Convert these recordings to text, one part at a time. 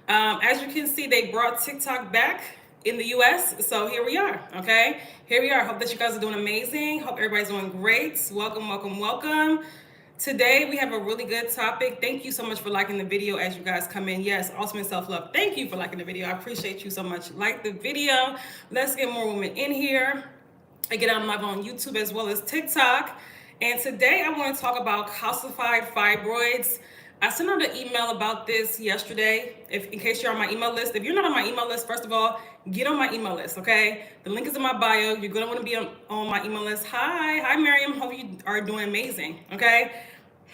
As you can see, they brought TikTok back in the US. So here we are, okay? Here we are. Hope that you guys are doing amazing. Hope everybody's doing great. Welcome, welcome, welcome. Today we have a really good topic. Thank you so much for liking the video as you guys come in. Yes, ultimate self-love. Thank you for liking the video. I appreciate you so much. Like the video. Let's get more women in here. I get on live on YouTube as well as TikTok. And today I want to talk about calcified fibroids. I sent out an email about this yesterday, in case you're on my email list. If you're not on my email list, first of all, get on my email list, okay? The link is in my bio. You're going to want to be on my email list. Hi, Miriam. Hope you are doing amazing, okay?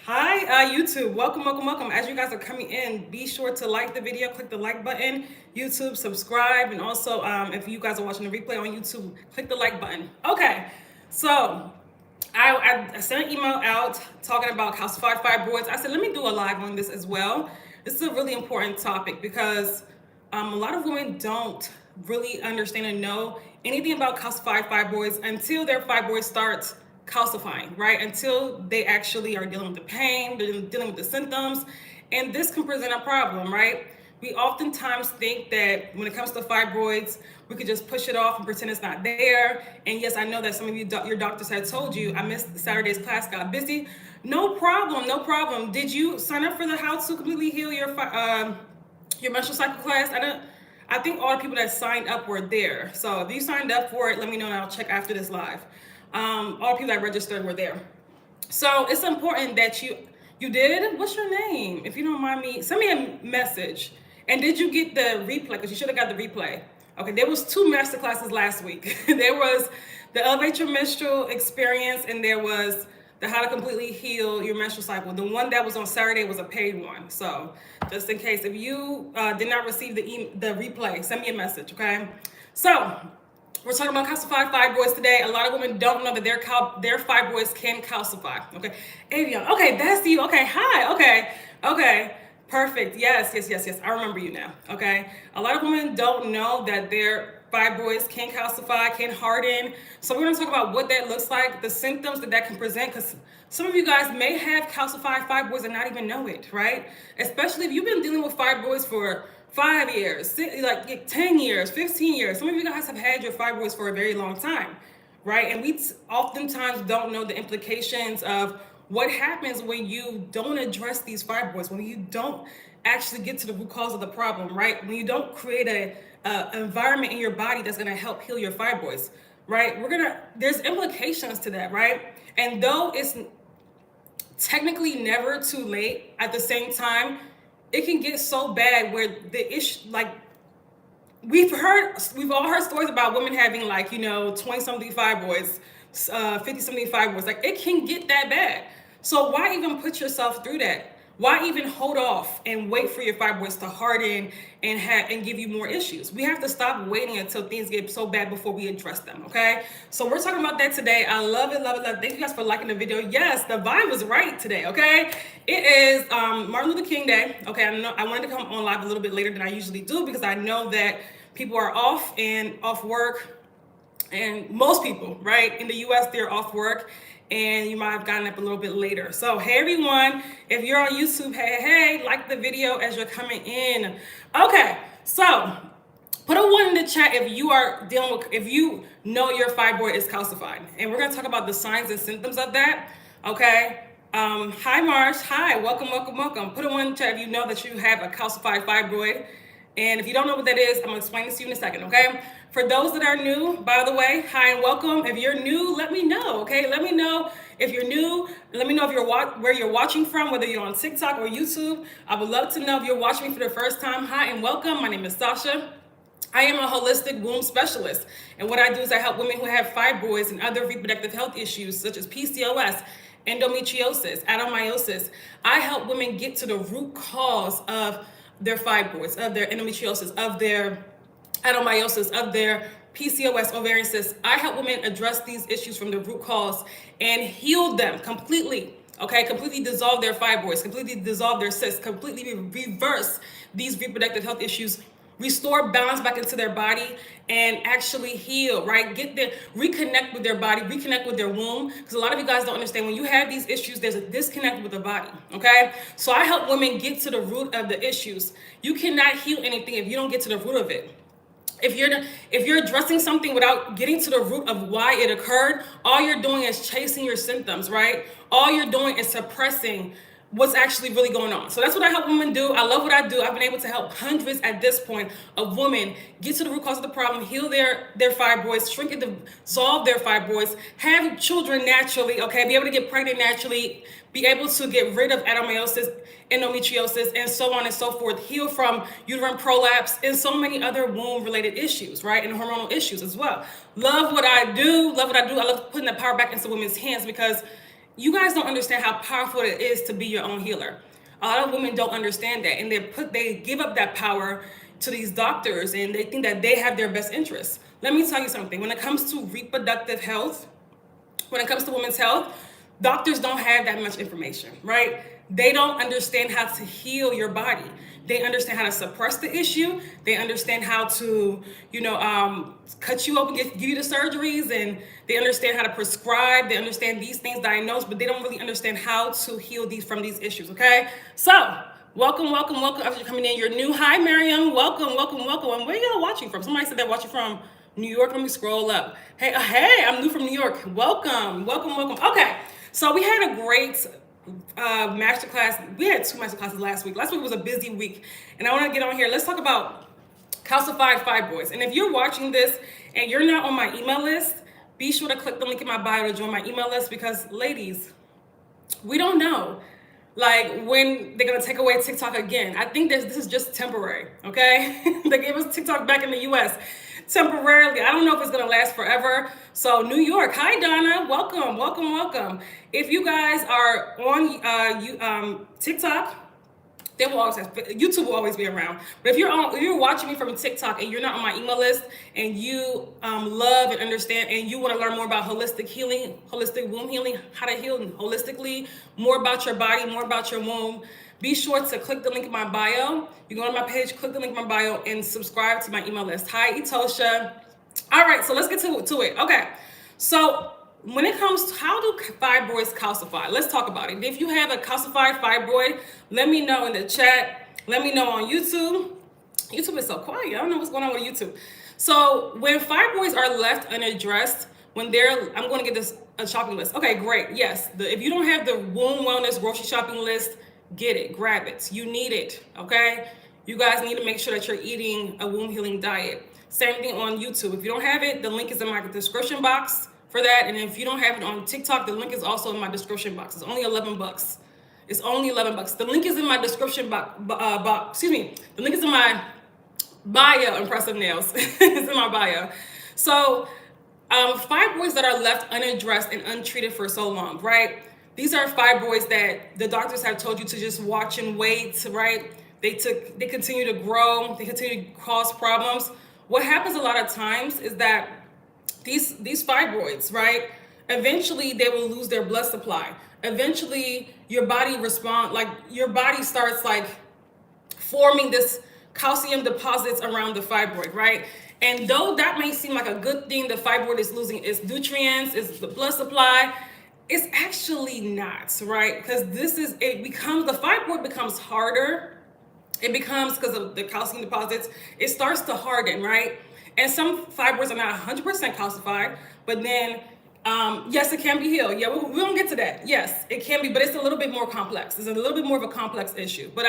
Hi, YouTube. Welcome, welcome, welcome. As you guys are coming in, be sure to like the video. Click the like button. YouTube, subscribe. And also, if you guys are watching the replay on YouTube, click the like button. Okay, so I sent an email out talking about calcified fibroids. I said, let me do a live on this as well. This is a really important topic because a lot of women don't really understand and know anything about calcified fibroids until their fibroids start calcifying, right? Until they actually are dealing with the pain, they're dealing with the symptoms, and this can present a problem, right? We oftentimes think that when it comes to fibroids, we could just push it off and pretend it's not there. And yes, I know that some of you, your doctors had told you, I missed Saturday's class, got busy. No problem, no problem. Did you sign up for the How to Completely Heal Your Menstrual Cycle class? I think all the people that signed up were there. So if you signed up for it, let me know and I'll check after this live. All the people that registered were there. So it's important that you did. What's your name? If you don't mind me, send me a message. And did you get the replay? Because you should have got the replay. Okay, there was 2 master classes last week. There was the Elevate Your Menstrual Experience, and there was the How to Completely Heal Your Menstrual Cycle. The one that was on Saturday was a paid one. So just in case, if you did not receive the replay, send me a message, okay? So we're talking about calcified fibroids today. A lot of women don't know that their fibroids can calcify. Okay, Avion. Okay, that's you. Okay, hi. Okay. Perfect. Yes. I remember you now. Okay. A lot of women don't know that their fibroids can calcify, can harden. So we're going to talk about what that looks like, the symptoms that can present, because some of you guys may have calcified fibroids and not even know it, right? Especially if you've been dealing with fibroids for 5 years, like 10 years, 15 years. Some of you guys have had your fibroids for a very long time, right? And we oftentimes don't know the implications of what happens when you don't address these fibroids, when you don't actually get to the root cause of the problem, right? When you don't create an environment in your body that's gonna help heal your fibroids, right? There's implications to that, right? And though it's technically never too late, at the same time, it can get so bad where the issue, like, we've all heard stories about women having 20-something fibroids, 50-something fibroids. Like, it can get that bad. So why even put yourself through that? Why even hold off and wait for your fibroids to harden and give you more issues? We have to stop waiting until things get so bad before we address them, okay? So we're talking about that today. I love it, love it, love it. Thank you guys for liking the video. Yes, the vibe was right today, okay? It is Martin Luther King Day. Okay, I wanted to come on live a little bit later than I usually do because I know that people are off work, and most people, right, in the US, they're off work, and you might have gotten up a little bit later. So hey everyone, if you're on YouTube, hey, like the video as you're coming in. Okay, so put a 1 in the chat if you are if you know your fibroid is calcified. And we're gonna talk about the signs and symptoms of that, okay? Hi Marsh, hi, welcome. Put a 1 in the chat if you know that you have a calcified fibroid. And if you don't know what that is, I'm gonna explain this to you in a second, okay? For those that are new, by the way, hi and welcome. If you're new, let me know, okay? Let me know if you're new. Let me know if where you're watching from, whether you're on TikTok or YouTube. I would love to know if you're watching me for the first time. Hi and welcome. My name is Sasha. I am a holistic womb specialist. And what I do is I help women who have fibroids and other reproductive health issues, such as PCOS, endometriosis, adenomyosis. I help women get to the root cause of their fibroids, of their endometriosis, of their adenomyosis, of their PCOS, ovarian cysts. I help women address these issues from the root cause and heal them completely, okay? Completely dissolve their fibroids, completely dissolve their cysts, completely reverse these reproductive health issues restore balance back into their body and actually heal, right? Reconnect with their body, reconnect with their womb. Because a lot of you guys don't understand, when you have these issues, there's a disconnect with the body, okay? So I help women get to the root of the issues. You cannot heal anything if you don't get to the root of it. If you're addressing something without getting to the root of why it occurred, all you're doing is chasing your symptoms, right? All you're doing is suppressing what's actually really going on. So that's what I help women do. I love what I do. I've been able to help hundreds at this point of women get to the root cause of the problem, heal their fibroids, shrink it, dissolve their fibroids, have children naturally, okay, be able to get pregnant naturally, be able to get rid of adenomyosis, endometriosis, and so on and so forth, heal from uterine prolapse and so many other womb-related issues, right, and hormonal issues as well. Love what I do. Love what I do. I love putting the power back into women's hands because you guys don't understand how powerful it is to be your own healer. A lot of women don't understand that, and they give up that power to these doctors, and they think that they have their best interests. Let me tell you something. When it comes to reproductive health, when it comes to women's health, doctors don't have that much information, right? They don't understand how to heal your body. They understand how to suppress the issue. They understand how to, cut you open, give you the surgeries, and they understand how to prescribe. They understand these things, diagnose, but they don't really understand how to heal from these issues, okay? So, welcome. After you're coming in, you're new. Hi, Miriam. Welcome. And where y'all watching from? Somebody said they're watching from New York. Let me scroll up. Hey, I'm new from New York. Welcome. Okay, so we had a great masterclass. We had 2 masterclasses last week. Last week was a busy week, and I want to get on here. Let's talk about calcified fibroids. And if you're watching this and you're not on my email list, be sure to click the link in my bio to join my email list, because ladies, we don't know when they're gonna take away TikTok again. I think this is just temporary, okay? They gave us TikTok back in the US temporarily. I don't know if it's gonna last forever. So New York, hi Donna, welcome. If you guys are on TikTok, they will always YouTube will always be around. But if you're watching me from TikTok and you're not on my email list, and you love and understand, and you want to learn more about holistic healing, holistic womb healing, how to heal holistically, more about your body, more about your womb, be sure to click the link in my bio. You go on my page, click the link in my bio, and subscribe to my email list. Hi, Etosha. All right, so let's get to it. Okay, so when it comes to how do fibroids calcify, let's talk about it. If you have a calcified fibroid, let me know in the chat. Let me know on YouTube. YouTube is so quiet. I don't know what's going on with YouTube. So when fibroids are left unaddressed, I'm going to get this a shopping list. Okay, great. Yes, if you don't have the womb wellness grocery shopping list, get it, grab it. You need it, okay? You guys need to make sure that you're eating a womb healing diet. Same thing on YouTube. If you don't have it, the link is in my description box for that. And if you don't have it on TikTok, the link is also in my description box. It's only $11. It's only $11. The link is in my description box. The link is in my bio. Impressive nails. It's in my bio. So fibroids that are left unaddressed and untreated for so long, right? These are fibroids that the doctors have told you to just watch and wait, right? They continue to grow. They continue to cause problems. What happens a lot of times is that these fibroids, right? Eventually they will lose their blood supply. Eventually your body your body starts forming this calcium deposits around the fibroid, right? And though that may seem like a good thing, the fibroid is losing its nutrients, its the blood supply, it's actually not, right? Because the fibroid becomes harder. It becomes, because of the calcium deposits, it starts to harden, right? And some fibroids are not 100% calcified, but then, yes, it can be healed. Yeah, we don't get to that. Yes, it can be, but it's a little bit more complex. It's a little bit more of a complex issue. But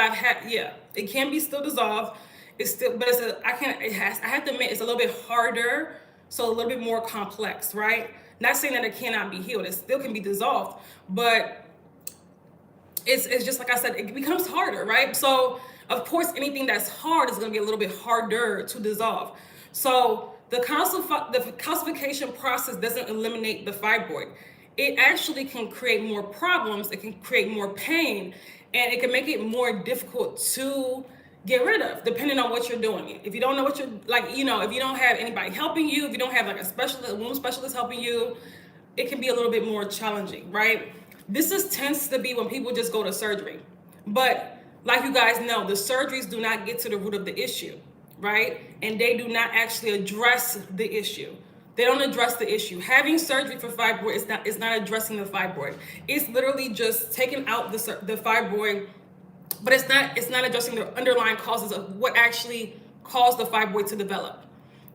it can be still dissolved. I have to admit, it's a little bit harder, so a little bit more complex, right? Not saying that it cannot be healed. It still can be dissolved, but it's just like I said, it becomes harder, right? So of course, anything that's hard is going to be a little bit harder to dissolve. So the calcification process doesn't eliminate the fibroid. It actually can create more problems. It can create more pain, and it can make it more difficult to get rid of, depending on what you're doing. If you don't know what you're if you don't have anybody helping you, if you don't have a womb specialist helping you, it can be a little bit more challenging, right? This tends to be when people just go to surgery. But like you guys know, the surgeries do not get to the root of the issue, right? And they do not actually address the issue. They don't address the issue. Having surgery for fibroid is not addressing the fibroid. It's literally just taking out the fibroid, but it's not addressing the underlying causes of what actually caused the fibroid to develop.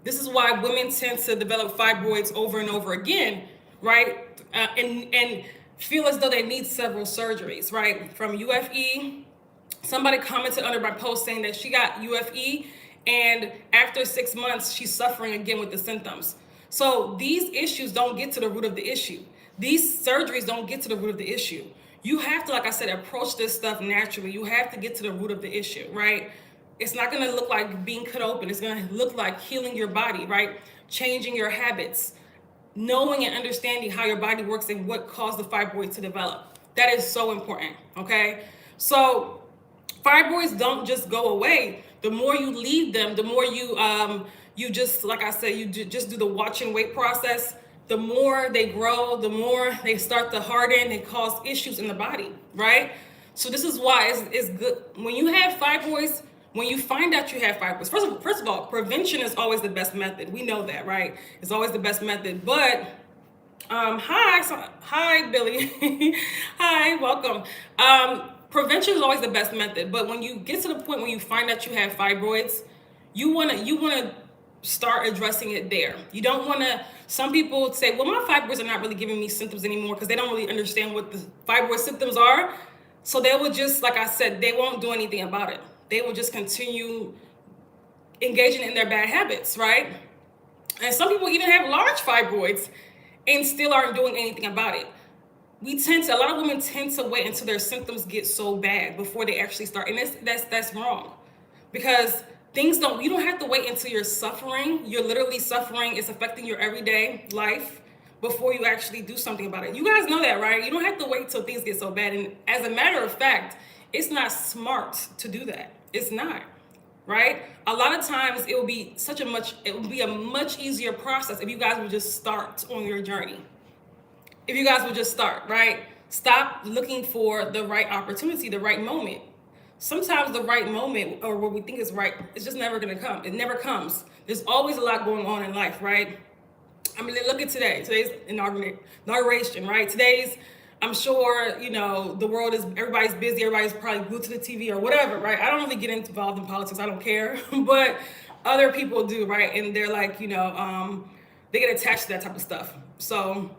This is why women tend to develop fibroids over and over again, right? And feel as though they need several surgeries, right? From UFE, somebody commented under my post saying that she got UFE, and after 6 months, she's suffering again with the symptoms. So these issues don't get to the root of the issue. These surgeries don't get to the root of the issue. You have to, like I said, approach this stuff naturally. You have to get to the root of the issue, right? It's not gonna look like being cut open. It's gonna look like healing your body, right? Changing your habits, knowing and understanding how your body works and what caused the fibroid to develop. That is so important, okay? So fibroids don't just go away. The more you leave them, the more you just, like I said, you just do the watch and wait process, the more they grow, the more they start to harden and cause issues in the body, right? So this is why it's good. When you have fibroids, when you find out you have fibroids, first of all, prevention is always the best method. We know that, right? It's always the best method. But hi, Billy. Hi, welcome. Prevention is always the best method. But when you get to the point when you find out you have fibroids, you wanna start addressing it there. You don't wanna. Some people say, well, my fibroids are not really giving me symptoms anymore because they don't really understand what the fibroid symptoms are. So they will just, like I said, they won't do anything about it. They will just continue engaging in their bad habits, right? And some people even have large fibroids and still aren't doing anything about it. A lot of women tend to wait until their symptoms get so bad before they actually start. And that's wrong, because you don't have to wait until you're suffering. You're literally suffering. It's affecting your everyday life before you actually do something about it. You guys know that, right? You don't have to wait till things get so bad. And as a matter of fact, it's not smart to do that. It's not, right? A lot of times it will be a much easier process if you guys would just start on your journey. If you guys would just start, right? Stop looking for the right opportunity, the right moment. Sometimes the right moment, or what we think is right, it's just never gonna come. It never comes. There's always a lot going on in life, right? I mean, look at today's inauguration, right? I'm sure, the world everybody's busy, everybody's probably glued to the TV or whatever, right? I don't really get involved in politics, I don't care, but other people do, right? And they're like, they get attached to that type of stuff. So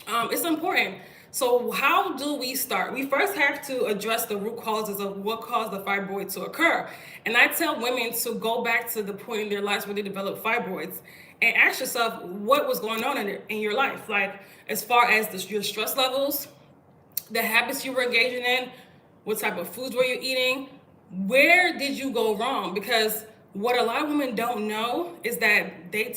it's important. So how do we start? We first have to address the root causes of what caused the fibroid to occur. And I tell women to go back to the point in their lives where they developed fibroids and ask yourself what was going on in your life. Like, as far as your stress levels, the habits you were engaging in, what type of foods were you eating, where did you go wrong? Because what a lot of women don't know is that the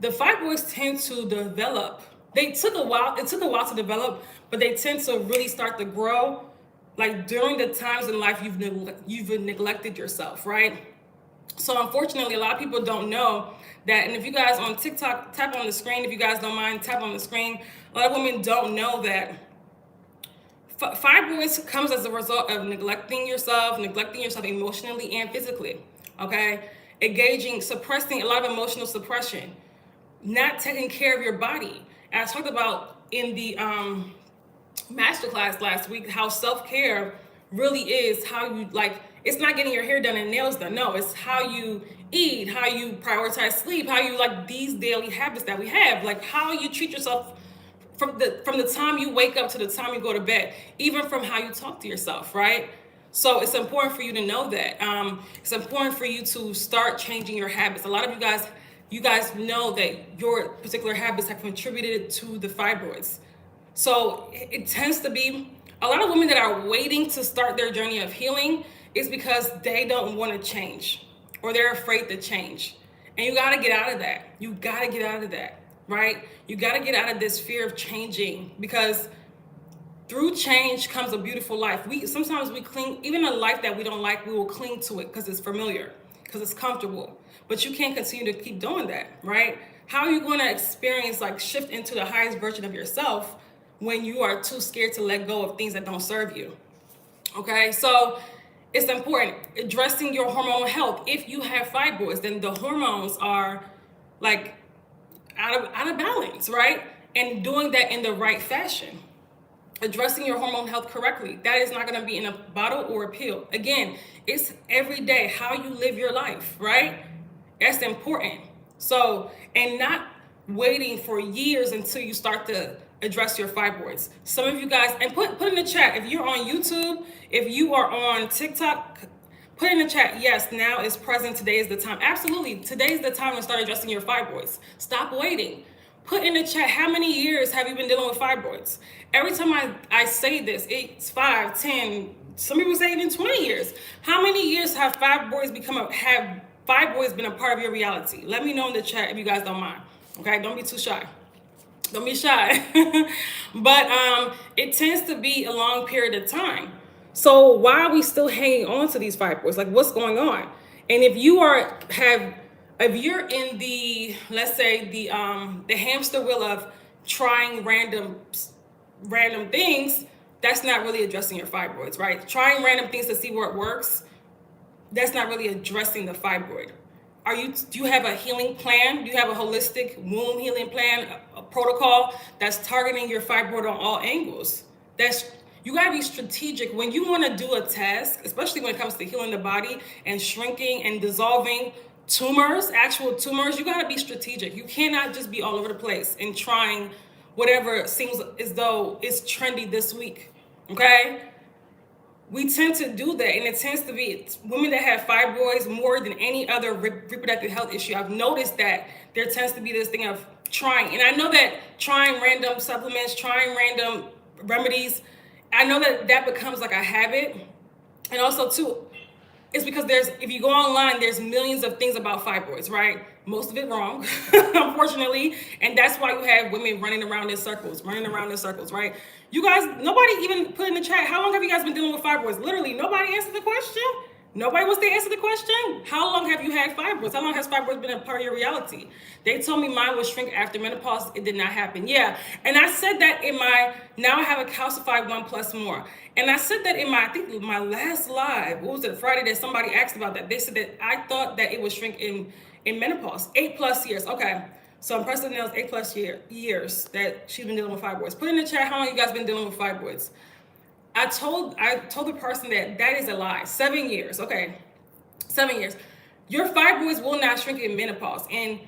fibroids tend to develop. It took a while to develop, but they tend to really start to grow like during the times in life you've neglected yourself, right? So unfortunately, a lot of people don't know that. And if you guys on TikTok, tap on the screen. If you guys don't mind, tap on the screen. A lot of women don't know that fibroids comes as a result of neglecting yourself emotionally and physically, okay? Suppressing a lot of emotional suppression, not taking care of your body. And I talked about in the masterclass last week how self-care really is how you, it's not getting your hair done and nails done. No, it's how you eat, how you prioritize sleep, how you these daily habits that we have, like how you treat yourself from the time you wake up to the time you go to bed, even from how you talk to yourself, right? So it's important for you to know that. It's important for you to start changing your habits. A lot of you guys know that your particular habits have contributed to the fibroids. So it tends to be a lot of women that are waiting to start their journey of healing is because they don't want to change or they're afraid to change. And you got to get out of that. You got to get out of that, right? You got to get out of this fear of changing, because through change comes a beautiful life. Sometimes we cling, even a life that we don't like, we will cling to it because it's familiar, because it's comfortable. But you can't continue to keep doing that, right? How are you going to experience shift into the highest version of yourself when you are too scared to let go of things that don't serve you? Okay, so it's important addressing your hormonal health. If you have fibroids, then the hormones are like out of balance, right? And doing that in the right fashion, addressing your hormone health correctly. That is not going to be in a bottle or a pill. Again, it's every day how you live your life, right? That's important. So, and not waiting for years until you start to address your fibroids. Some of you guys, and put in the chat, if you're on YouTube, if you are on TikTok, put in the chat, yes, now is present, today is the time. Absolutely, today is the time to start addressing your fibroids. Stop waiting. Put in the chat, how many years have you been dealing with fibroids? Every time I say this, it's 5, 10, some people say even 20 years. How many years have fibroids been a part of your reality? Let me know in the chat if you guys don't mind. Okay, don't be too shy. Don't be shy. But it tends to be a long period of time. So why are we still hanging on to these fibroids? Like, what's going on? And if you're in the, let's say the hamster wheel of trying random things, that's not really addressing your fibroids, right? Trying random things to see where it works, that's not really addressing the fibroid. Do you have a healing plan? Do you have a holistic womb healing plan, a protocol that's targeting your fibroid on all angles? You gotta be strategic. When you wanna do a task, especially when it comes to healing the body and shrinking and dissolving tumors, actual tumors, you gotta be strategic. You cannot just be all over the place and trying whatever seems as though it's trendy this week, okay? We tend to do that, and it tends to be women that have fibroids more than any other reproductive health issue. I've noticed that there tends to be this thing of trying, and I know that trying random supplements, trying random remedies, I know that becomes like a habit. And also too, it's because if you go online, there's millions of things about fibroids, right? Most of it wrong, unfortunately. And that's why you have women running around in circles, right? You guys, nobody even put in the chat, how long have you guys been dealing with fibroids? Literally, nobody answered the question. Nobody wants to answer the question. How long have you had fibroids? How long has fibroids been a part of your reality? They told me mine would shrink after menopause. It did not happen. Yeah, and I said that now I have a calcified 1+ more. And I said that I think my last live, what was it, Friday, that somebody asked about that. They said that I thought that it would shrink in menopause, 8+ years. Okay, so I'm pressing nails, 8+ years that she's been dealing with fibroids. Put in the chat how long you guys been dealing with fibroids. I told the person that is a lie. 7 years. Okay, 7 years. Your fibroids will not shrink in menopause. And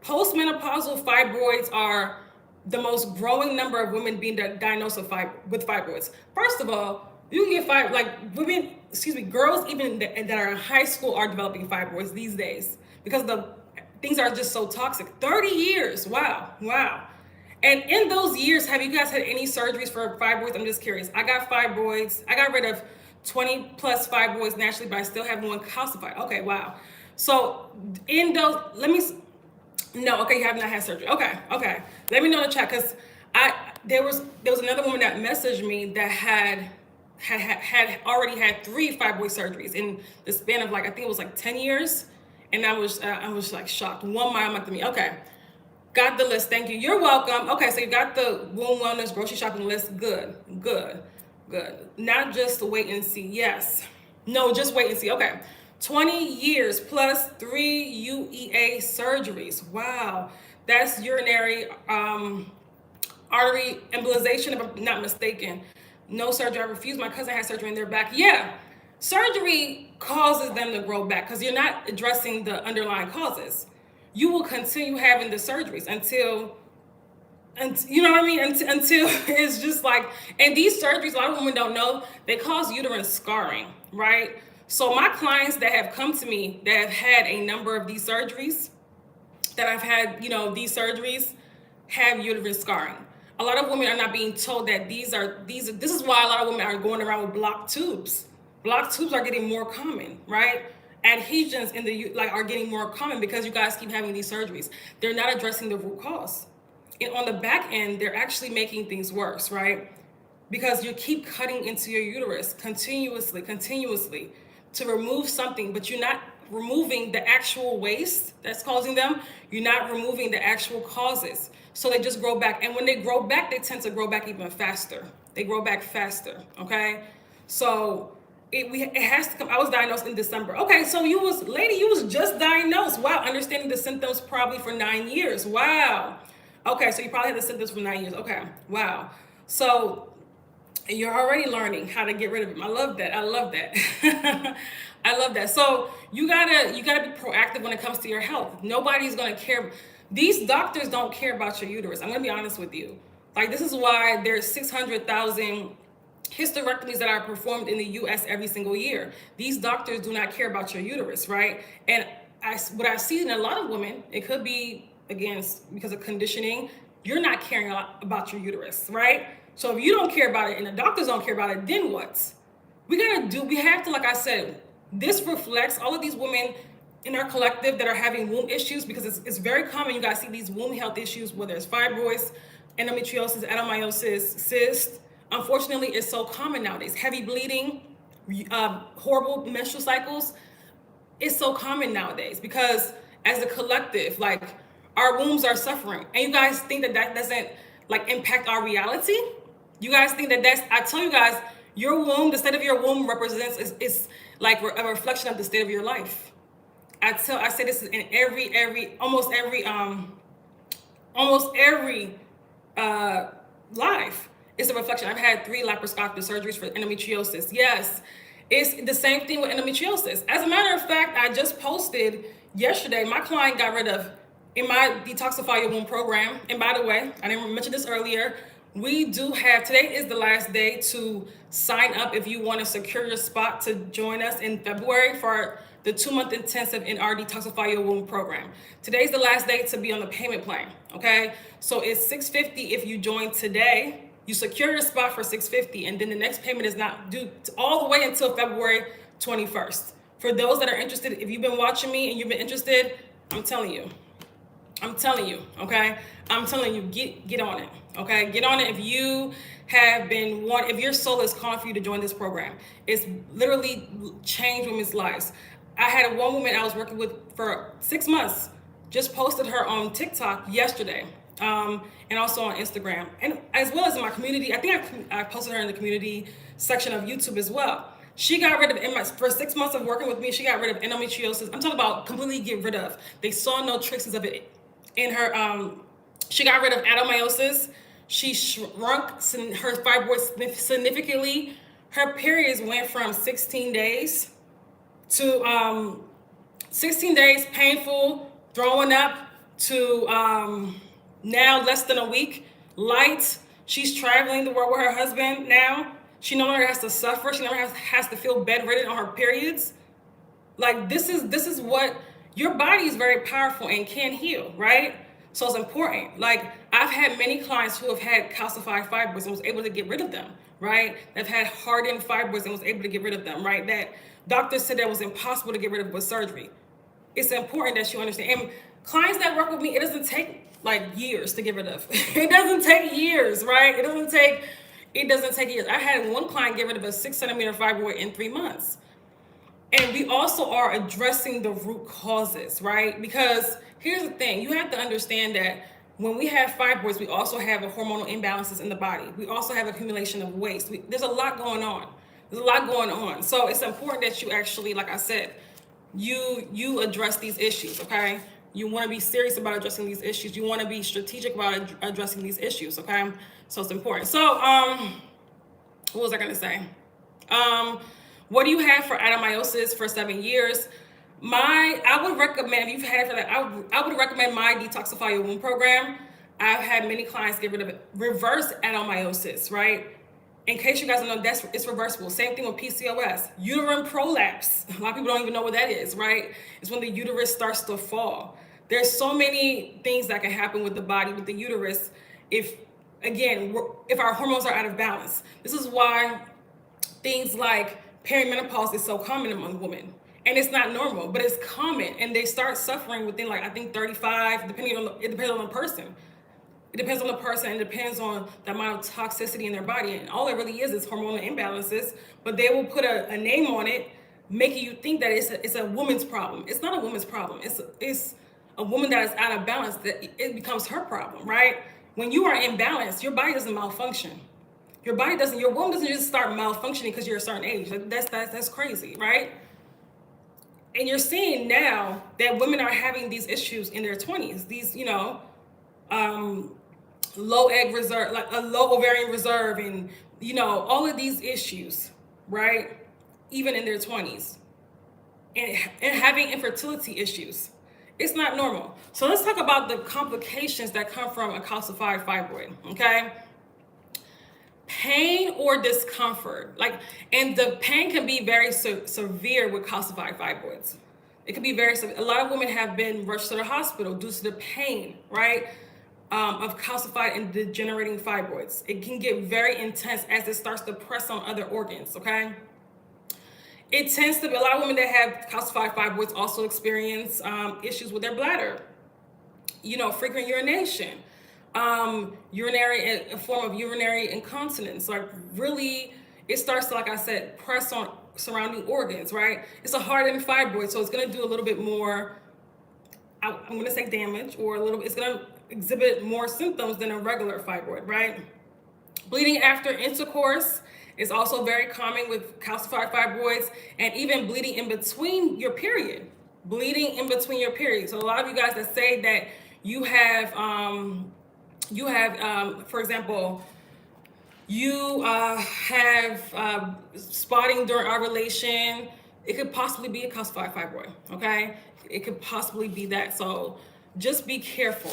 postmenopausal fibroids are the most growing number of women being diagnosed with fibroids. First of all, you can get girls even that are in high school are developing fibroids these days because things are just so toxic. 30 years. Wow. And in those years, have you guys had any surgeries for fibroids? I'm just curious. I got fibroids. I got rid of 20+ fibroids naturally, but I still have one calcified. Okay, wow. So in those, no, okay, you have not had surgery. Okay. Let me know in the chat, because there was another woman that messaged me that had already had 3 fibroid surgeries in the span of I think it was 10 years. And I was like shocked. 1 myomectomy. Okay. Got the list. Thank you. You're welcome. Okay, so you got the womb wellness grocery shopping list. Good. Not just wait and see. Yes. No, just wait and see. Okay. 20 years plus 3 UEA surgeries. Wow. That's urinary artery embolization, if I'm not mistaken. No surgery. I refuse. My cousin had surgery in their back. Yeah. Surgery causes them to grow back because you're not addressing the underlying causes. You will continue having the surgeries until you know what I mean? Until it's just and these surgeries, a lot of women don't know, they cause uterine scarring, right? So my clients that have come to me that have had a number of these surgeries, that I've had, these surgeries have uterine scarring. A lot of women are not being told that this is why a lot of women are going around with blocked tubes. Blocked tubes are getting more common, right? Adhesions are getting more common because you guys keep having these surgeries. They're not addressing the root cause. And on the back end, they're actually making things worse, right? Because you keep cutting into your uterus continuously to remove something, but you're not removing the actual waste that's causing them. You're not removing the actual causes. So they just grow back. And when they grow back, they tend to grow back even faster. They grow back faster, okay? So it has to come. I was diagnosed in December. Okay, so you was just diagnosed. Wow, understanding the symptoms probably for 9 years. Wow. Okay, so you probably had the symptoms for 9 years. Okay, wow. So you're already learning how to get rid of them. I love that. I love that. I love that. So you gotta be proactive when it comes to your health. Nobody's gonna care. These doctors don't care about your uterus. I'm gonna be honest with you. Like, this is why there's 600,000 hysterectomies that are performed in the US every single year. These doctors do not care about your uterus, right? And what I see in a lot of women, it could be, again, because of conditioning, you're not caring a lot about your uterus, right? So if you don't care about it and the doctors don't care about it, then what? We have to, like I said, this reflects all of these women in our collective that are having womb issues, because it's very common. You guys see these womb health issues, whether it's fibroids, endometriosis, adenomyosis, cysts. Unfortunately, it's so common nowadays. Heavy bleeding, horrible menstrual cycles. It's so common nowadays because as a collective, like, our wombs are suffering. And you guys think that doesn't, like, impact our reality? You guys think I tell you guys, your womb, the state of your womb represents, is like a reflection of the state of your life. I say this in almost every life. It's a reflection. I've had 3 laparoscopic surgeries for endometriosis. Yes, it's the same thing with endometriosis. As a matter of fact, I just posted yesterday, my client got rid of, in my Detoxify Your Womb program, and by the way, I didn't mention this earlier, we do have, today is the last day to sign up if you want to secure your spot to join us in February for the 2-month intensive in our Detoxify Your Womb program. Today's the last day to be on the payment plan, okay? So it's $650 if you join today. You secure your spot for $650, and then the next payment is not due all the way until February 21st. For those that are interested, if you've been watching me and you've been interested, I'm telling you, okay? I'm telling you, get on it, okay? Get on it if you have been if your soul is calling for you to join this program. It's literally changed women's lives. I had one woman I was working with for 6 months, just posted her on TikTok yesterday, and also on Instagram, and as well as in my community. I think I posted her in the community section of YouTube as well. She got rid of, for 6 months of working with me, she got rid of endometriosis. I'm talking about completely get rid of. They saw no traces of it in her. She got rid of adenomyosis. She shrunk her fibroids significantly. Her periods went from 16 days to 16 days painful, throwing up, to now less than a week, light. She's traveling the world with her husband now. She no longer has to suffer. She no longer has to feel bedridden on her periods. Like, this is what, your body is very powerful and can heal, right? So it's important. Like, I've had many clients who have had calcified fibroids and was able to get rid of them, right? They've had hardened fibroids and was able to get rid of them, right? That doctors said that was impossible to get rid of with surgery. It's important that you understand. And clients that work with me, it doesn't take like years to get rid of. It doesn't take years, right? It doesn't take years. I had one client get rid of a 6-centimeter fibroid in 3 months. And we also are addressing the root causes, right? Because here's the thing, you have to understand that when we have fibroids, we also have hormonal imbalances in the body. We also have accumulation of waste. There's a lot going on. So it's important that you actually, like I said, you address these issues, okay? You want to be serious about addressing these issues. You want to be strategic about addressing these issues, okay? So it's important. So, what was I going to say? What do you have for adenomyosis for 7 years? I would recommend, if you've had it for that, I would recommend my Detoxify Your Womb program. I've had many clients get rid of it. Reverse adenomyosis, right? In case you guys don't know, it's reversible. Same thing with PCOS. Uterine prolapse. A lot of people don't even know what that is, right? It's when the uterus starts to fall. There's so many things that can happen with the body, with the uterus, if our hormones are out of balance. This is why things like perimenopause is so common among women. And it's not normal, but it's common. And they start suffering within, like, I think 35, it depends on the person. It depends on the person, and it depends on the amount of toxicity in their body. And all it really is hormonal imbalances, but they will put a name on it, making you think that it's a woman's problem. It's not a woman's problem. It's a woman that is out of balance, that it becomes her problem, right? When you are in balance, your body doesn't malfunction. Your body doesn't, your womb doesn't just start malfunctioning because you're a certain age. Like, that's crazy, right? And you're seeing now that women are having these issues in their 20s. These, low egg reserve, like a low ovarian reserve, and all of these issues, right? Even in their 20s, and having infertility issues. It's not normal. So let's talk about the complications that come from a calcified fibroid, okay? Pain or discomfort, and the pain can be very severe with calcified fibroids. It can be very severe. A lot of women have been rushed to the hospital due to the pain, right? Of calcified and degenerating fibroids. It can get very intense as it starts to press on other organs, okay? It tends to be, a lot of women that have calcified fibroids also experience issues with their bladder, frequent urination, a form of urinary incontinence. Like, really, it starts to, like I said, press on surrounding organs, right? It's a hardened fibroid, so it's going to do a little bit more, I'm going to say damage, or it's going to exhibit more symptoms than a regular fibroid, right? Bleeding after intercourse is also very common with calcified fibroids, and even bleeding in between your period. Bleeding in between your period. So a lot of you guys that say that you have, for example, you have spotting during ovulation, it could possibly be a calcified fibroid, okay? It could possibly be that. So just be careful,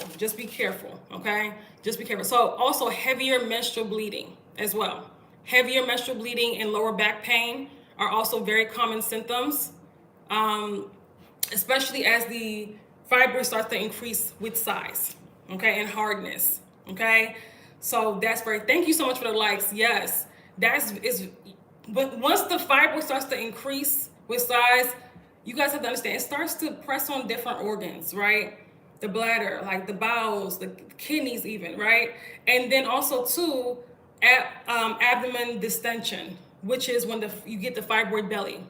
okay? Just be careful. So also heavier menstrual bleeding as well. Heavier menstrual bleeding and lower back pain are also very common symptoms, especially as the fibroid starts to increase with size, okay, and hardness, okay? So that's very, thank you so much for the likes. Yes, but once the fibroid starts to increase with size, you guys have to understand, it starts to press on different organs, right? The bladder, like the bowels, the kidneys even, right? And then also too, abdomen distension, which is when you get the fibroid belly,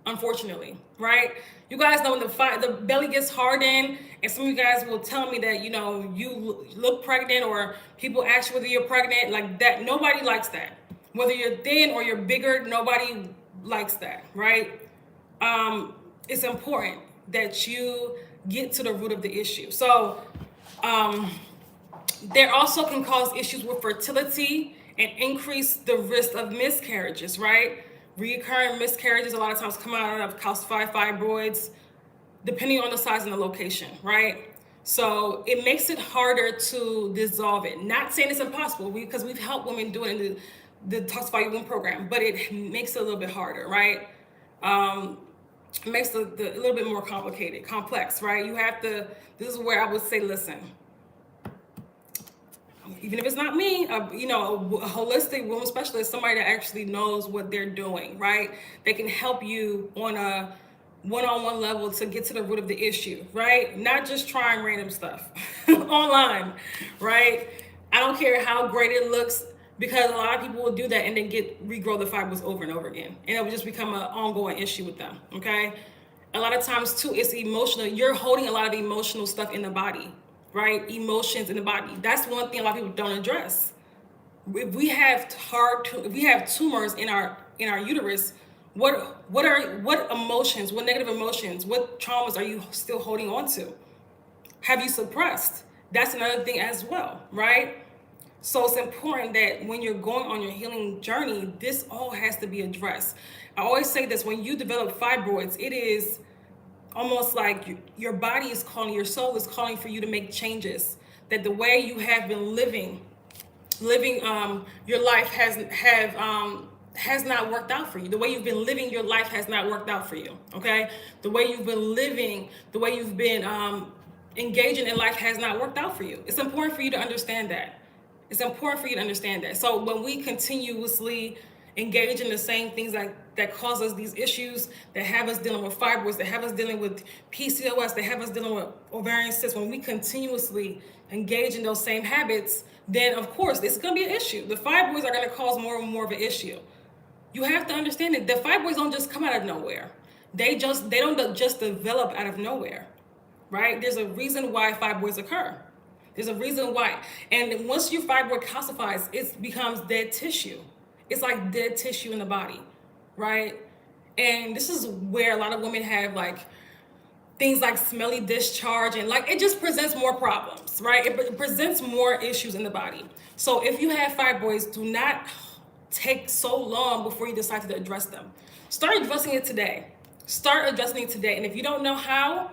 unfortunately, right? You guys know when the belly gets hardened, and some of you guys will tell me that, you look pregnant, or people ask you whether you're pregnant, like that. Nobody likes that. Whether you're thin or you're bigger, nobody likes that, right? It's important that you get to the root of the issue. So there also can cause issues with fertility and increase the risk of miscarriages, right? Recurring miscarriages a lot of times come out of calcified fibroids, depending on the size and the location, right? So it makes it harder to dissolve it. Not saying it's impossible, because we've helped women do it in the Detoxify Your Womb program, but it makes it a little bit harder, right? It makes it a little bit more complex, right? This is where I would say, listen, even if it's not me, a holistic womb specialist, somebody that actually knows what they're doing, right? They can help you on a one-on-one level to get to the root of the issue, right? Not just trying random stuff online, right? I don't care how great it looks, because a lot of people will do that and then regrow the fibers over and over again. And it will just become an ongoing issue with them, okay? A lot of times too, it's emotional. You're holding a lot of emotional stuff in the body, right? Emotions in the body. That's one thing a lot of people don't address. If we have tumors in our uterus, what emotions, what negative emotions, what traumas are you still holding on to? Have you suppressed? That's another thing as well, right? So it's important that when you're going on your healing journey, this all has to be addressed. I always say this, when you develop fibroids, it is almost like your body is calling, your soul is calling for you to make changes. That the way you have been living your life has not worked out for you. The way you've been living your life has not worked out for you, okay? The way you've been living, the way you've been engaging in life has not worked out for you. It's important for you to understand that. It's important for you to understand that. So when we continuously engage in the same things that cause us these issues, that have us dealing with fibroids, that have us dealing with PCOS, that have us dealing with ovarian cysts, when we continuously engage in those same habits, then of course this is going to be an issue. The fibroids are going to cause more and more of an issue. You have to understand that the fibroids don't just come out of nowhere. They don't just develop out of nowhere, right? There's a reason why fibroids occur. There's a reason why. And once your fibroid calcifies, it becomes dead tissue. It's like dead tissue in the body, right? And this is where a lot of women have like things like smelly discharge, and like it just presents more problems, right? It presents more issues in the body. So if you have fibroids, do not take so long before you decide to address them. Start addressing it today. Start addressing it today. And if you don't know how,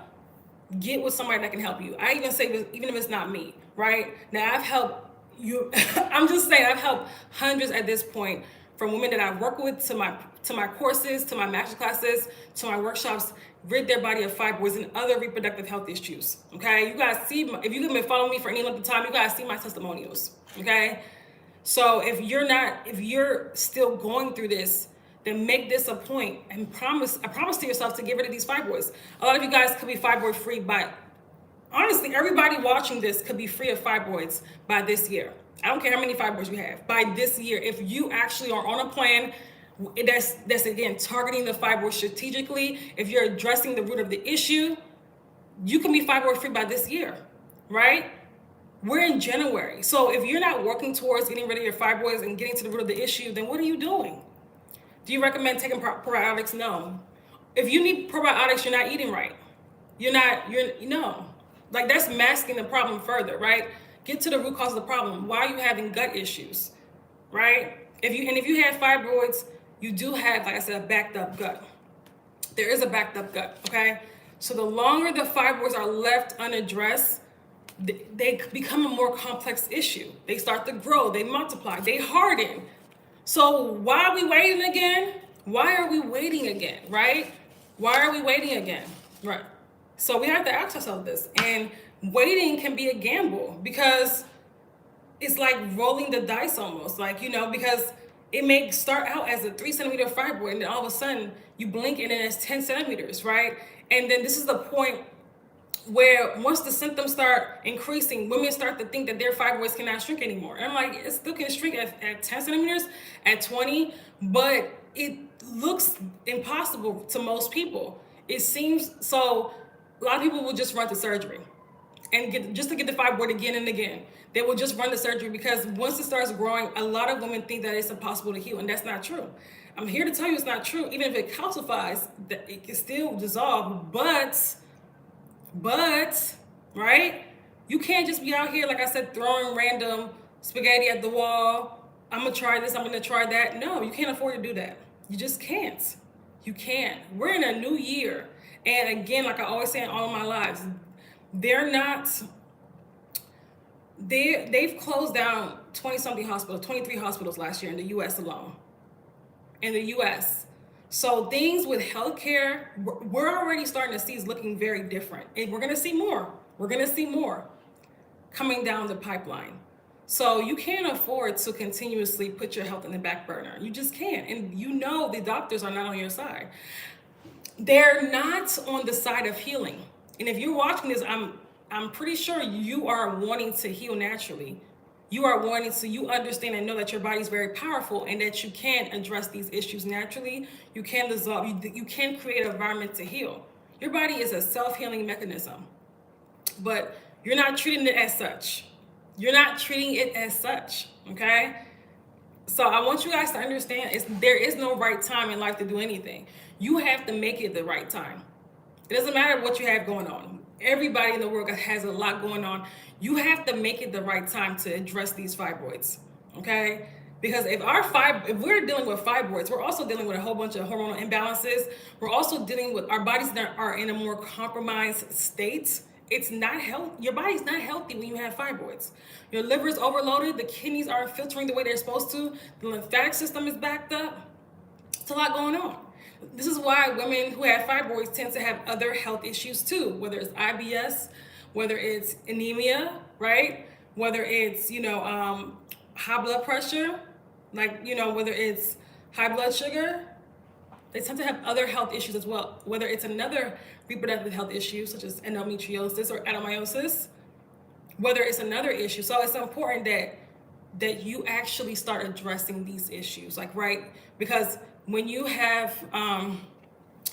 get with somebody that can help you. I even say, even if it's not me, right? Now I've helped you. I'm just saying, I've helped hundreds at this point, from women that I work with to my courses, to my master classes, to my workshops, rid their body of fibroids and other reproductive health issues. Okay, you guys see, if you've been following me for any length of time, you guys see my testimonials. Okay, so if you're still going through this, then make this a point and promise to yourself to get rid of these fibroids. A lot of you guys could be fibroid free by, honestly, everybody watching this could be free of fibroids by this year. I don't care how many fibroids you have, by this year, if you actually are on a plan that's again targeting the fibroid strategically, if you're addressing the root of the issue, you can be fibroid free by this year, right? We're in January. So if you're not working towards getting rid of your fibroids and getting to the root of the issue, then what are you doing? Do you recommend taking probiotics? No. If you need probiotics, you're not eating right. No. Like, that's masking the problem further, right? Get to the root cause of the problem. Why are you having gut issues, right? If you have fibroids, you do have, like I said, a backed up gut. There is a backed up gut, okay? So the longer the fibroids are left unaddressed, they become a more complex issue. They start to grow, they multiply, they harden. So why are we waiting again? Why are we waiting again, right? Why are we waiting again, right? So we have to ask ourselves this. And waiting can be a gamble, because it's like rolling the dice almost, like, because it may start out as a 3 centimeter fibroid, and then all of a sudden you blink and then it's 10 centimeters, right? And then this is the point where once the symptoms start increasing, women start to think that their fibroids cannot shrink anymore. And I'm like, it still can shrink at 10 centimeters, at 20, but it looks impossible to most people. It seems, so a lot of people will just run to surgery and get the fibroid again and again. They will just run the surgery, because once it starts growing, a lot of women think that it's impossible to heal, and that's not true. I'm here to tell you it's not true. Even if it calcifies, it can still dissolve, but, right? You can't just be out here, like I said, throwing random spaghetti at the wall. I'm gonna try this, I'm gonna try that. No, you can't afford to do that. You just can't. You can't. We're in a new year. And again, like I always say in all of my lives, they've closed down 20-something hospitals, 23 hospitals last year in the US alone. In the US. So things with healthcare, we're already starting to see is looking very different. And we're gonna see more. We're gonna see more coming down the pipeline. So you can't afford to continuously put your health in the back burner. You just can't. And the doctors are not on your side. They're not on the side of healing. And if you're watching this, I'm pretty sure you are wanting to heal naturally. You understand and know that your body is very powerful, and that you can address these issues naturally. You can dissolve, you can create an environment to heal. Your body is a self-healing mechanism, but you're not treating it as such. You're not treating it as such, okay? So I want you guys to understand, there is no right time in life to do anything. You have to make it the right time. It doesn't matter what you have going on. Everybody in the world has a lot going on. You have to make it the right time to address these fibroids, okay? Because if we're dealing with fibroids, we're also dealing with a whole bunch of hormonal imbalances. We're also dealing with our bodies that are in a more compromised state. It's not healthy. Your body's not healthy when you have fibroids. Your liver is overloaded. The kidneys aren't filtering the way they're supposed to. The lymphatic system is backed up. It's a lot going on. This is why women who have fibroids tend to have other health issues too, whether it's IBS, whether it's anemia, right? Whether it's, high blood pressure, whether it's high blood sugar. They tend to have other health issues as well, whether it's another reproductive health issue, such as endometriosis or adenomyosis, whether it's another issue. So it's important that you actually start addressing these issues, right? Because when you have,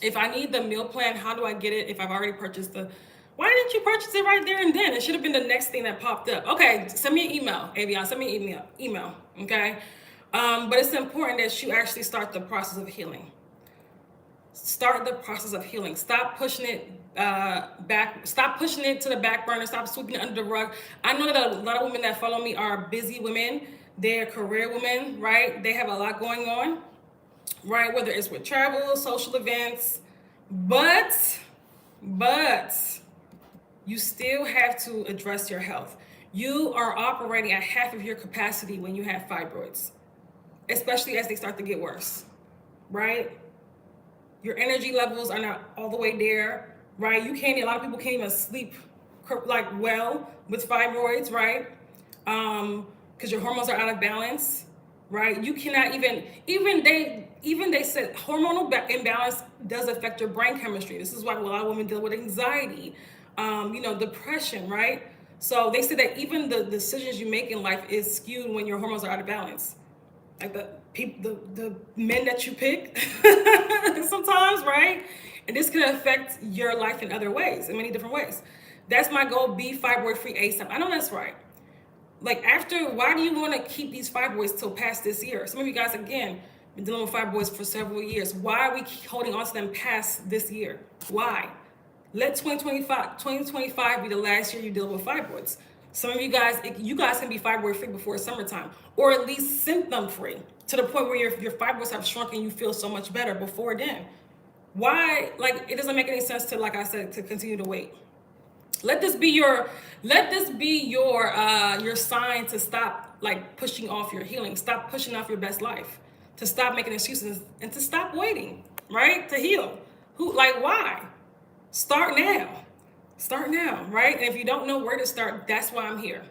if I need the meal plan, how do I get it if I've already purchased the Why didn't you purchase it right there and then? It should have been the next thing that popped up. Okay, send me an email, Avion. Send me an email. Okay, but it's important that you actually start the process of healing. Start the process of healing. Stop pushing it back. Stop pushing it to the back burner. Stop sweeping it under the rug. I know that a lot of women that follow me are busy women. They're career women, right? They have a lot going on, right? Whether it's with travel, social events, but you still have to address your health. You are operating at half of your capacity when you have fibroids, especially as they start to get worse, right? Your energy levels are not all the way there, right? A lot of people can't even sleep like well with fibroids, right? Because your hormones are out of balance, right? You cannot even they said hormonal imbalance does affect your brain chemistry. This is why a lot of women deal with anxiety, depression, right? So they said that even the decisions you make in life is skewed when your hormones are out of balance. Like the men that you pick sometimes, right? And this can affect your life in other ways, in many different ways. That's my goal, be fibroid free ASAP. I know that's right. Like why do you want to keep these fibroids till past this year? Some of you guys, again, been dealing with fibroids for several years. Why are we holding on to them past this year? Why? Let 2025 be the last year you deal with fibroids. Some of you guys can be fibroid free before summertime, or at least symptom free, to the point where your fibroids have shrunk and you feel so much better before then. Why? Like, it doesn't make any sense to, like I said, to continue to wait. Let this be your sign to stop like pushing off your healing, stop pushing off your best life, to stop making excuses and to stop waiting, right? To heal. Why? Start now, right? And if you don't know where to start, that's why I'm here.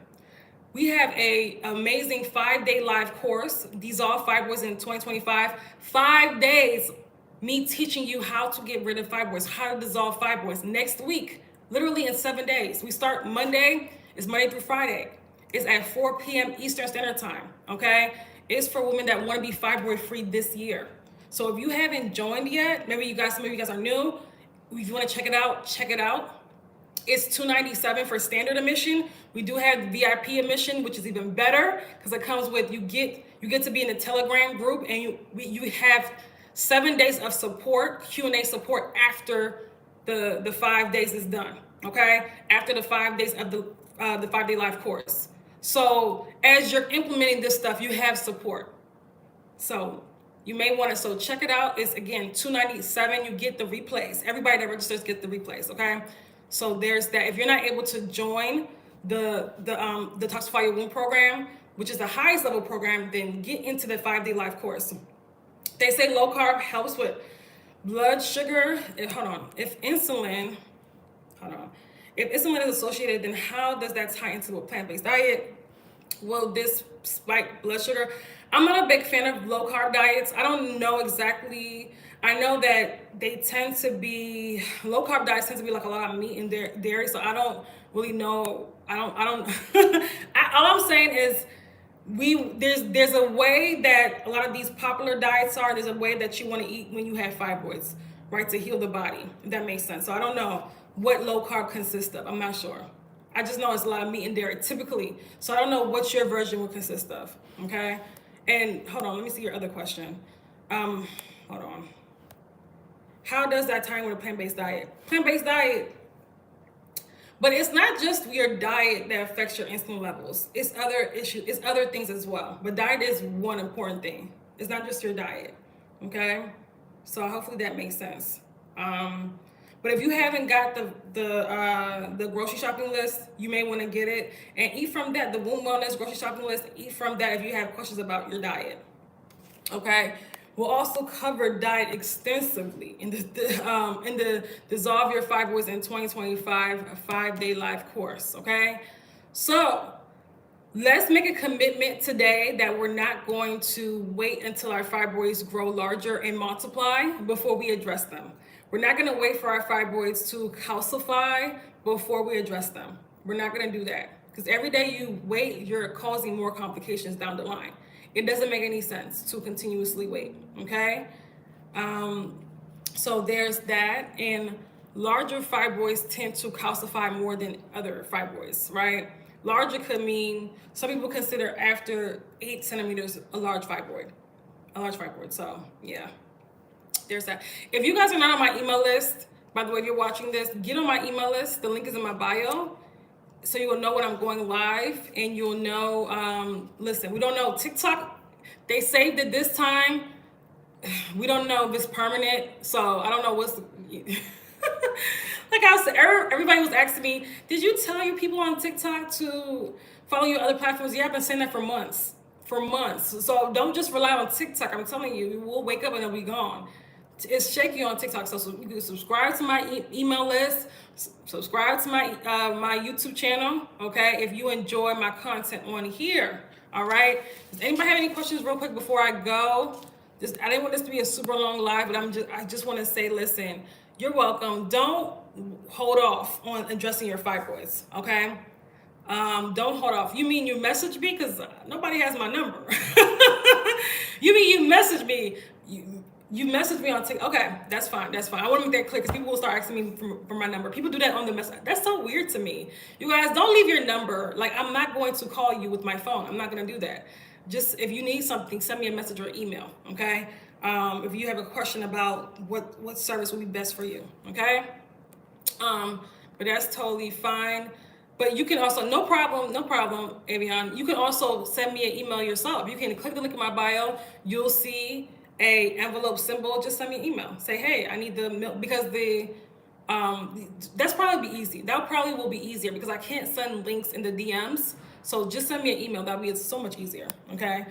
We have a amazing 5-day live course, Dissolve Fibroids in 2025. 5 days, me teaching you how to get rid of fibroids, how to dissolve fibroids. Next week, literally in 7 days. We start Monday. It's Monday through Friday. It's at 4 p.m. Eastern Standard Time, okay? It's for women that want to be fibroid free this year. So if you haven't joined yet, some of you guys are new. If you want to check it out. It's $297 for standard admission. We do have VIP admission, which is even better because it comes with you get to be in the Telegram group, and you have 7 days of support, Q&A support after the 5 days is done. Okay, after the 5 days of the 5-day live course. So as you're implementing this stuff, you have support. So you may want to, so check it out. It's again $297. You get the replays. Everybody that registers gets the replays. Okay. So there's that. If you're not able to join the Detoxify Your Womb program, which is the highest level program, then get into the 5-day live course. They say low carb helps with blood sugar. If insulin is associated, then how does that tie into a plant-based diet? Will this spike blood sugar? I'm not a big fan of low carb diets. I don't know exactly. I know that they tend to be, low carb diets tend to be like a lot of meat and dairy. So I don't really know. I don't, all I'm saying is there's a way that a lot of these popular diets are. There's a way that you want to eat when you have fibroids, right? To heal the body, if that makes sense. So I don't know what low carb consists of. I'm not sure. I just know it's a lot of meat and dairy typically. So I don't know what your version will consist of. Okay. And hold on, let me see your other question. Hold on. How does that tie in with a plant-based diet? Plant-based diet, but it's not just your diet that affects your insulin levels. It's other issues, it's other things as well. But diet is one important thing. It's not just your diet, okay? So hopefully that makes sense. But if you haven't got the grocery shopping list, you may want to get it and eat from that. The Womb Wellness grocery shopping list, eat from that if you have questions about your diet. Okay. We'll also cover diet extensively in the Dissolve Your Fibroids in 2025 a 5-day live course. Okay. So let's make a commitment today that we're not going to wait until our fibroids grow larger and multiply before we address them. We're not going to wait for our fibroids to calcify before we address them. We're not going to do that because every day you wait, you're causing more complications down the line. It doesn't make any sense to continuously wait, okay? So there's that. And larger fibroids tend to calcify more than other fibroids, right? Larger could mean, some people consider after 8 centimeters a large fibroid. So yeah, there's that. If you guys are not on my email list, by the way, if you're watching this, get on my email list. The link is in my bio. So you will know when I'm going live, and you'll know, listen, we don't know. TikTok, they saved it this time. We don't know if it's permanent. So I don't know what's like I was, everybody was asking me, did you tell your people on TikTok to follow your other platforms? Yeah, I've been saying that for months. So don't just rely on TikTok. I'm telling you, we'll wake up and it'll be gone. It's shaky on TikTok. So you can subscribe to my email list, subscribe to my my YouTube channel, okay, if you enjoy my content on here. All right. Does anybody have any questions real quick before I go? I didn't want this to be a super long live, but I just want to say, listen, you're welcome. Don't hold off on addressing your fibroids, okay? Don't hold off. You mean you message me? Because nobody has my number. You mean you message me? You message me on TikTok. Okay, that's fine. I want to make that clear, because people will start asking me for my number. People do that on the message. That's so weird to me. You guys, don't leave your number. Like, I'm not going to call you with my phone. I'm not going to do that. Just, if you need something, send me a message or email, okay? If you have a question about what service would be best for you, okay? But that's totally fine. But you can also, no problem, Avion. You can also send me an email yourself. You can click the link in my bio. You'll see a envelope symbol. Just send me an email. Say, hey, I need the milk, because that's probably be easy. That probably will be easier, because I can't send links in the DMs. So just send me an email. That'll be so much easier, okay?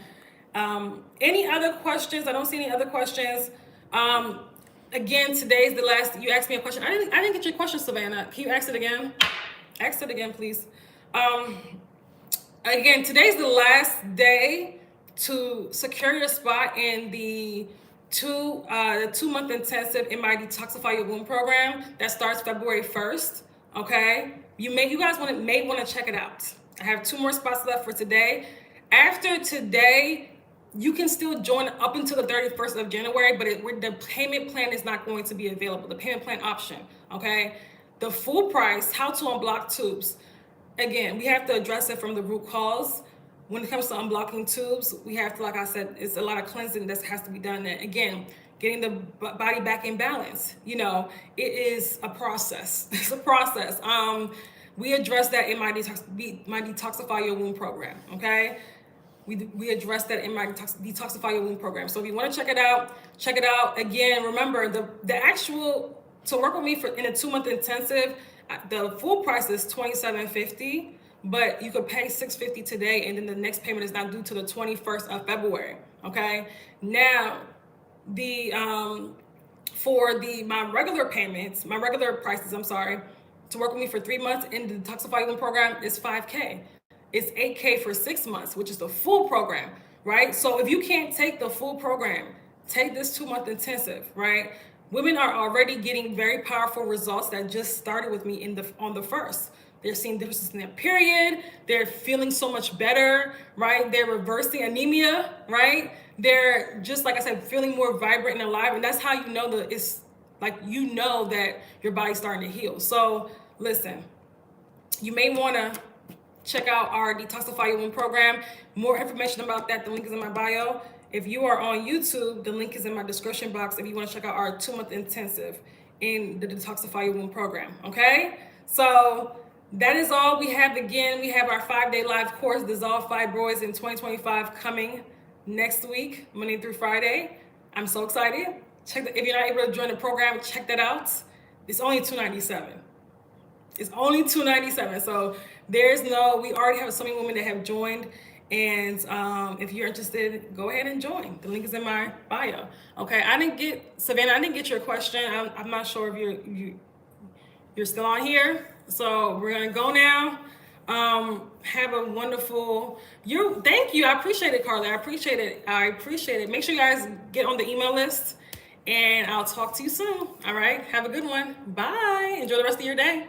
Any other questions? I don't see any other questions. Again, today's the last, you asked me a question. I didn't get your question, Savannah. Can you ask it again? Ask it again, please. Again, today's the last day to secure your spot in the 2-month intensive 𝐸 Detoxify Your Womb program that starts February 1st, okay? You guys may want to check it out. I have 2 more spots left for today. After today, you can still join up until the 31st of January, but the payment plan is not going to be available. The payment plan option, okay? The full price, how to unblock tubes. Again, we have to address it from the root cause. When it comes to unblocking tubes, we have to, like I said, it's a lot of cleansing that has to be done. And again, getting the body back in balance. You know, it is a process. It's a process. We address that in my Detoxify Your Womb program, okay? We address that in my Detoxify Your Womb program. So if you want to check it out, check it out. Again, remember, the actual, to work with me in a 2-month intensive, the full price is $27.50, but you could pay $6.50 today, and then the next payment is not due to the 21st of February, okay? Now, my regular payments, my regular prices, to work with me for 3 months in the Detoxify Your Womb program is $5K. It's $8K for 6 months, which is the full program, right? So if you can't take the full program, take this 2-month intensive, right? Women are already getting very powerful results that just started with me on the 1st. They're seeing differences in their period. They're feeling so much better, right? They're reversing anemia, right? They're just, like I said, feeling more vibrant and alive. And that's how you know that your body's starting to heal. So listen, you may want to check out our Detoxify Your Womb program. More information about that, the link is in my bio. If you are on YouTube, the link is in my description box if you want to check out our 2-month intensive in the Detoxify Your Womb program, okay? So that is all we have. Again, we have our 5-day live course, Dissolve Fibroids in 2025, coming next week, Monday through Friday. I'm so excited. If you're not able to join the program, check that out. It's only $297. It's only $297. So we already have so many women that have joined. And if you're interested, go ahead and join. The link is in my bio. Okay, Savannah, I didn't get your question. I'm not sure if you're still on here. So we're gonna go now. Have a wonderful, thank you. I appreciate it, Carla. I appreciate it. Make sure you guys get on the email list, and I'll talk to you soon. All right, have a good one. Bye. Enjoy the rest of your day.